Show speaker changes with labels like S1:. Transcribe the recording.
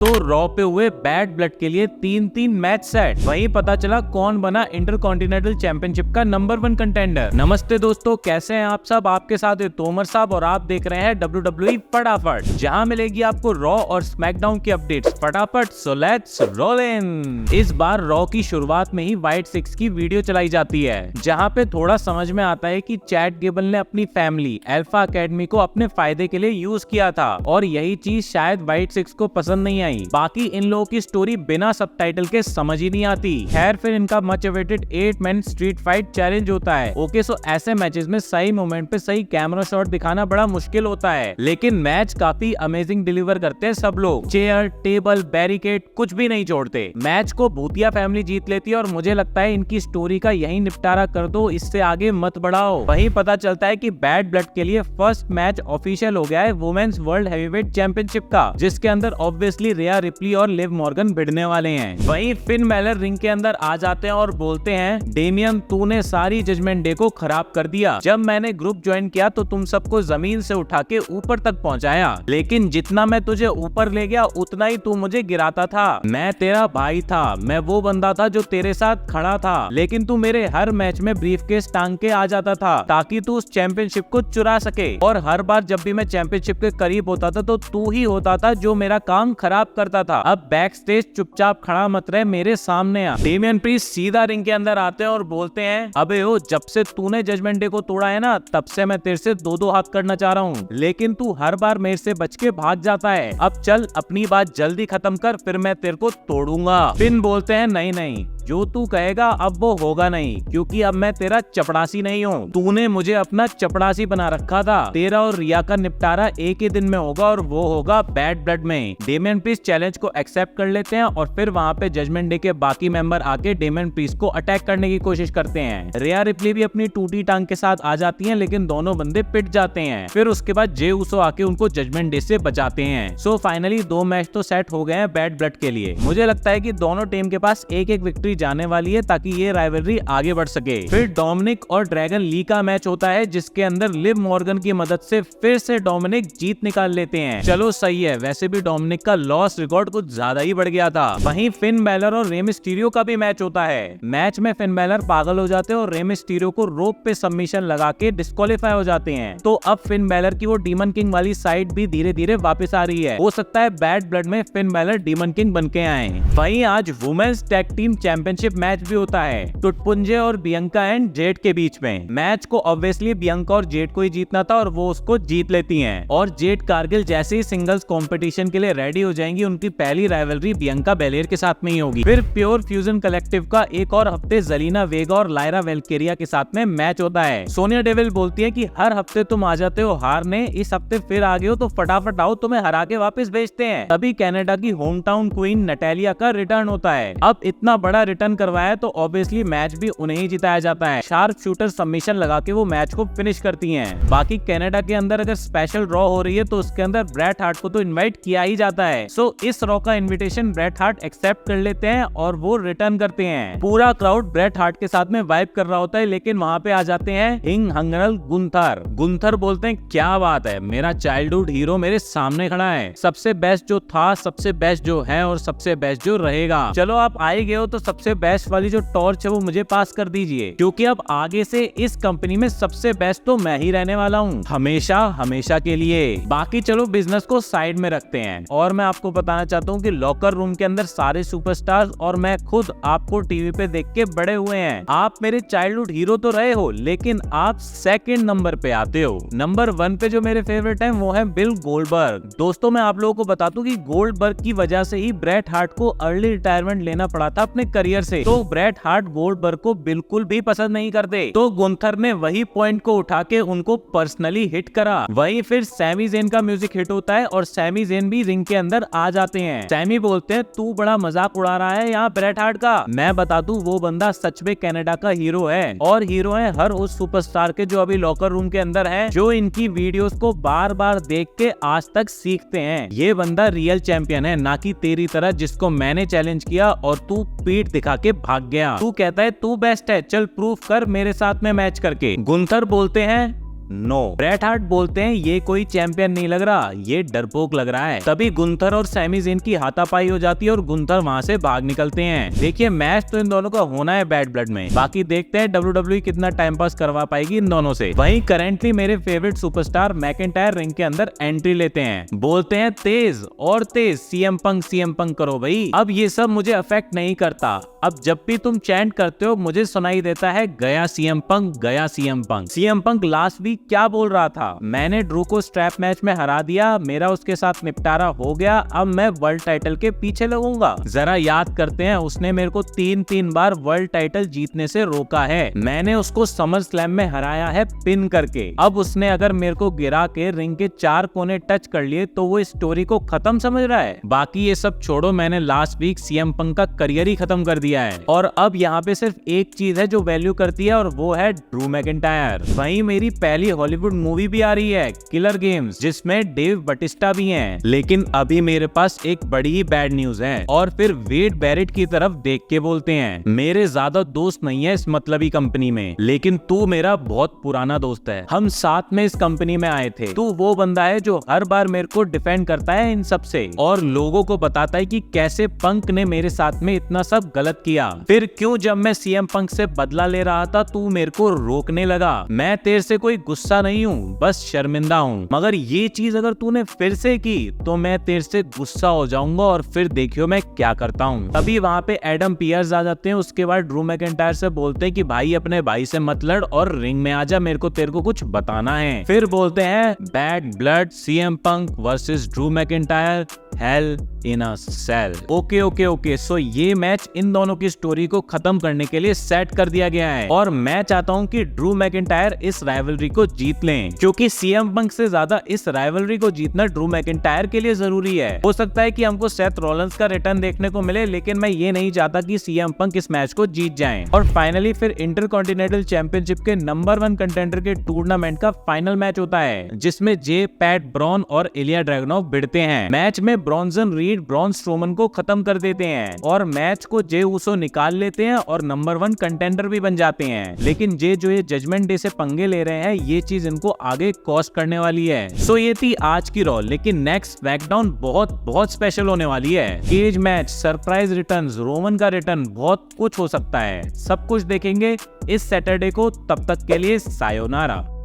S1: तो रॉ पे हुए बैड ब्लड के लिए 3-3 मैच सेट। वहीं पता चला कौन बना इंटरकॉन्टिनेंटल चैंपियनशिप का नंबर 1 कंटेंडर। नमस्ते दोस्तों, कैसे हैं आप सब। आपके साथ तोमर साहब और आप देख रहे हैं WWE फटाफट, जहां मिलेगी आपको रॉ और स्मैकडाउन की अपडेट्स फटाफट। So let's roll in. इस बार रॉ की शुरुआत में ही व्हाइट सिक्स की वीडियो चलाई जाती है, जहां पे थोड़ा समझ में आता है कि चैट गेबल ने अपनी फैमिली अल्फा एकेडमी को अपने फायदे के लिए यूज किया था और यही चीज शायद व्हाइट सिक्स को पसंद नहीं आई। बाकी इन लोगों की स्टोरी बिना सबटाइटल के समझ ही नहीं आती। खैर फिर इनका much awaited 8 man street fight challenge होता है। ओके, सो ऐसे मैचेस में सही मोमेंट पे सही कैमरा शॉट दिखाना बड़ा मुश्किल होता है, लेकिन मैच काफी अमेजिंग डिलीवर करते हैं सब लोग। चेयर, टेबल, बैरिकेड कुछ भी नहीं छोड़ते। मैच को भूतिया फैमिली जीत लेती है और मुझे लगता है इनकी स्टोरी का यही निपटारा कर दो, इससे आगे मत बढ़ाओ। वहीं पता चलता है कि बैड ब्लड के लिए फर्स्ट मैच ऑफिशियल हो गया है वुमेन्स वर्ल्ड हैवीवेट चैंपियनशिप का, जिसके अंदर ऑब्वियसली रिया रिप्ली और लिव मॉर्गन भिड़ने वाले हैं। वहीं फिन बैलर रिंग के अंदर आ जाते हैं और बोलते हैं, डेमियन तूने सारी जजमेंट डे को खराब कर दिया। जब मैंने ग्रुप ज्वाइन किया तो तुम सबको जमीन से उठा के ऊपर तक पहुंचाया, लेकिन जितना मैं तुझे ऊपर ले गया उतना ही तू मुझे गिराता था। मैं तेरा भाई था, मैं वो बंदा था जो तेरे साथ खड़ा था, लेकिन तू मेरे हर मैच में ब्रीफकेस टांग के आ जाता था ताकि तू उस चैंपियनशिप को चुरा सके। और हर बार जब भी मैं चैंपियनशिप के करीब होता था तो तू ही होता था जो मेरा काम खराब करता था। अब बैक स्टेज चुपचाप खड़ा मत रहे, मेरे सामने आ। डेमियन प्रीस्ट सीधा रिंग के अंदर आते हैं और बोलते हैं, अबे ओ, जब से तूने जजमेंट डे को तोड़ा है ना, तब से मैं तेरे से 2-2 हाथ करना चाह रहा हूँ, लेकिन तू हर बार मेरे से बच के भाग जाता है। अब चल अपनी बात जल्दी खत्म कर, फिर मैं तेरे को तोड़ूंगा। फिन बोलते हैं, नहीं नहीं, जो तू कहेगा अब वो होगा नहीं, क्योंकि अब मैं तेरा चपड़ासी नहीं हूँ। तूने मुझे अपना चपड़ासी बना रखा था। तेरा और रिया का निपटारा एक ही दिन में होगा और वो होगा बैड ब्लड में। डेमियन प्रीस्ट चैलेंज को एक्सेप्ट कर लेते हैं और फिर वहाँ पे जजमेंट डे के बाकी मेंबर आके डेमियन प्रीस्ट को अटैक करने की कोशिश करते हैं। रिया रिप्ली भी अपनी टूटी टांग के साथ आ जाती है, लेकिन दोनों बंदे पिट जाते हैं। फिर उसके बाद जे उसो आके उनको जजमेंट डे से बचाते हैं। सो फाइनली 2 मैच तो सेट हो गए हैं बैड ब्लड के लिए। मुझे लगता है कि दोनों टीम के पास एक-एक विक्ट्री जाने वाली है ताकि ये राइवलरी आगे बढ़ सके। फिर डोमिनिक और ड्रैगन ली का मैच होता है, जिसके अंदर लिव मॉर्गन की मदद से फिर से डोमिनिक जीत निकाल लेते हैं। चलो सही है, वैसे भी डोमिनिक का लॉस रिकॉर्ड कुछ ज्यादा ही बढ़ गया था। वहीं फिन बैलर और रे मिस्टीरियो का भी मैच होता है। मैच में फिन बैलर पागल हो जाते हैं और रे मिस्टीरियो को रोप पे सबमिशन लगा के डिस्क्वालीफाई हो जाते हैं। तो अब फिन बैलर की वो डीमन किंग वाली साइड भी धीरे धीरे वापस आ रही है। हो सकता है बैड ब्लड में फिन बैलर डीमन किंग बन के आए। वहीं आज women's tag team championship match भी होता है टुटपुंजे और बियंका एंड जेड के बीच में। मैच को ऑब्वियसली बियंका और जेड को ही जीतना था और वो उसको जीत लेती हैं। और जेड कारगिल जैसे ही सिंगल्स कंपटीशन के लिए रेडी हो जाएंगी, उनकी पहली राइवलरी बियंका बेलेयर के साथ में ही होगी। फिर प्योर फ्यूजन कलेक्टिव का एक और हफ्ते जलीना वेगा और लायरा वेल्केरिया के साथ में मैच होता है। सोनिया डेविल बोलती है कि हर हफ्ते तुम आ जाते हो हारने, इस हफ्ते फिर आ गए हो तो फटाफट आओ, तुम्हें हरा के वापस भेजते हैं। तभी कनाडा की होम टाउन क्वीन नटालिया का रिटर्न होता है। अब इतना बड़ा रिटर्न करवाया तो ऑब्वियसली मैच भी उन्हें ही जिताया जाता है। शार्प शूटर सबमिशन लगा के वो मैच को फिनिश करती हैं। बाकी कनाडा के अंदर अगर स्पेशल रॉ हो रही है तो उसके अंदर ब्रेट हार्ट को तो इनवाइट किया ही जाता है। सो इस रॉ का इनविटेशन ब्रेट हार्ट एक्सेप्ट कर लेते हैं और वो रिटर्न करते हैं। पूरा क्राउड ब्रेट हार्ट के साथ में वाइब कर रहा होता है, लेकिन वहाँ पे आ जाते हैं हिंग हंगनल गुंथर। गुंथर बोलते हैं, क्या बात है, मेरा चाइल्डहुड हीरो मेरे सामने खड़ा है। सबसे बेस्ट जो था, सबसे बेस्ट जो है और सबसे बेस्ट जो रहेगा। चलो आप आए गए हो तो सबसे बेस्ट वाली जो टॉर्च है वो मुझे पास कर दीजिए, क्योंकि अब आगे से इस कंपनी में सबसे बेस्ट तो मैं ही रहने वाला हूँ, हमेशा हमेशा के लिए। बाकी चलो बिजनेस को साइड में रखते हैं और मैं आपको बताना चाहता हूँ कि लॉकर रूम के अंदर सारे सुपरस्टार्स और मैं खुद आपको टीवी पे देख के बड़े हुए हैं। आप मेरे चाइल्डहुड हीरो तो रहे हो, लेकिन आप सेकंड नंबर पे आते हो। नंबर 1 पे जो मेरे फेवरेट हैं वो है बिल गोल्डबर्ग। दोस्तों मैं आप लोगों को बता दूं कि गोल्डबर्ग की वजह से ही ब्रेट हार्ट को अर्ली रिटायरमेंट लेना पड़ा था अपने करियर से। तो ब्रेट हार्ट गोल्डबर्ग को बिल्कुल भी पसंद नहीं करते, तो गुंथर ने वही पॉइंट को उठा के उनको पर्सनली हिट करा। वहीं फिर सैमी ज़ेन का म्यूजिक हिट होता है और सैमी ज़ेन भी रिंग के अंदर आ जाते हैं। सैमी बोलते हैं, तू बड़ा मजाक उड़ा रहा है यहाँ ब्रेट हार्ट का। मैं बता दूं वो बंदा सच में कनाडा का हीरो है, और हीरो है हर उस सुपरस्टार के जो अभी लॉकर रूम के अंदर है, जो इनकी वीडियोस को बार बार देख के आज तक सीखते हैं। ये बंदा रियल चैंपियन है, ना कि तेरी तरह जिसको मैंने चैलेंज किया और तू पीठ दिखा के भाग गया। तू कहता है तू बेस्ट है, चल प्रूफ कर मेरे साथ में मैच करके। गुंथर बोलते हैं, नो। ब्रेट हार्ट बोलते हैं ये कोई चैंपियन नहीं लग रहा, ये डरपोक लग रहा है। तभी गुंथर और सैमी ज़ेन की हाथापाई हो जाती है और गुंथर वहां से भाग निकलते हैं। देखिए मैच तो इन दोनों का होना है बैड ब्लड में, बाकी देखते हैं WWE कितना टाइम पास करवा पाएगी इन दोनों से। वहीं करेंटली मेरे फेवरेट सुपरस्टार मैकिंटायर रिंग के अंदर एंट्री लेते हैं, बोलते हैं तेज और तेज सीएम पंक करो भाई। अब ये सब मुझे अफेक्ट नहीं करता, अब जब भी तुम चैंट करते हो मुझे सुनाई देता है गया सीएम पंक, गया CM Punk. CM Punk last week क्या बोल रहा था, मैंने ड्रू को स्ट्रैप मैच में हरा दिया, मेरा उसके साथ निपटारा हो गया, अब मैं वर्ल्ड टाइटल के पीछे लगूंगा। जरा याद करते हैं, उसने मेरे को 3 बार वर्ल्ड टाइटल जीतने से रोका है, मैंने उसको समर स्लैम में हराया है पिन करके। अब उसने अगर मेरे को गिरा के रिंग के 4 कोने टच कर लिए तो वो स्टोरी को खत्म समझ रहा है। बाकी ये सब छोड़ो, मैंने लास्ट वीक सीएम पंक का करियर ही खत्म कर दिया है और अब यहाँ पे सिर्फ एक चीज है जो वैल्यू करती है और वो है ड्रू मैकिंटायर। वहीं मेरी पहली हॉलीवुड मूवी भी आ रही है किलर गेम्स, जिसमें डेव बटिस्टा भी हैं। लेकिन अभी मेरे पास एक बड़ी ही बैड न्यूज है और फिर वेड बैरेट की तरफ देख के बोलते हैं, मेरे ज्यादा दोस्त नहीं है इस मतलबी कंपनी में, लेकिन तू मेरा बहुत पुराना दोस्त है, हम साथ में इस कंपनी में आए थे, तू वो बंदा है जो हर बार मेरे को डिफेंड करता है इन सब से और लोगों को बताता है कि कैसे पंक ने मेरे साथ में इतना सब गलत किया। फिर क्यों जब मैं सीएम पंक से बदला ले रहा था तू मेरे को रोकने लगा। मैं तेरे से कोई गुस्सा नहीं हूँ, बस शर्मिंदा हूँ, मगर ये चीज अगर तूने फिर से की तो मैं तेरे से गुस्सा हो जाऊंगा और फिर देखियो मैं क्या करता हूँ। तभी वहाँ पे एडम पियर्स आ जाते हैं, उसके बाद ड्रू मैकिंटायर से बोलते हैं कि भाई अपने भाई से मत लड़ और रिंग में आजा, मेरे को तेरे को कुछ बताना है। फिर बोलते हैं Bad Blood CM Punk versus Drew McIntyre, Hell in a Cell. Okay so ये मैच इन दोनों की स्टोरी को खत्म करने के लिए सेट कर दिया गया है और मैं चाहता हूं कि ड्रू मैकिंटायर इस राइवलरी को जीत लें, क्योंकि सीएम पंक से ज्यादा इस राइवलरी को जीतना ड्रू मैकिंटायर के लिए जरूरी है। हो सकता है कि हमको सेथ रॉलिंस का रिटर्न देखने को मिले, लेकिन मैं ये नहीं चाहता कि सीएम पंक इस मैच को जीत जाएं। और फाइनली फिर इंटरकॉन्टिनेंटल चैंपियनशिप के नंबर 1 कंटेंडर के टूर्नामेंट का फाइनल मैच होता है, जिसमें जे पैट ब्रॉन और इलिया ड्रैगनोव भिड़ते हैं। मैच में ब्रॉन्सन रीड ब्रॉन स्ट्रोमन को खत्म कर देते हैं और मैच को जे उसो निकाल लेते हैं और नंबर 1 कंटेंडर भी बन जाते हैं। लेकिन जे जो ये जजमेंट डे से पंगे ले रहे हैं, ये चीज इनको आगे कॉस्ट करने वाली है। सो ये थी आज की रॉ, लेकिन नेक्स्ट स्मैकडाउन बहुत स्पेशल होने वाली है। Cage match, surprise returns, Roman का रिटर्न, बहुत कुछ हो सकता है। सब कुछ देखेंगे इस सैटरडे को, तब तक के लिए सायोनारा।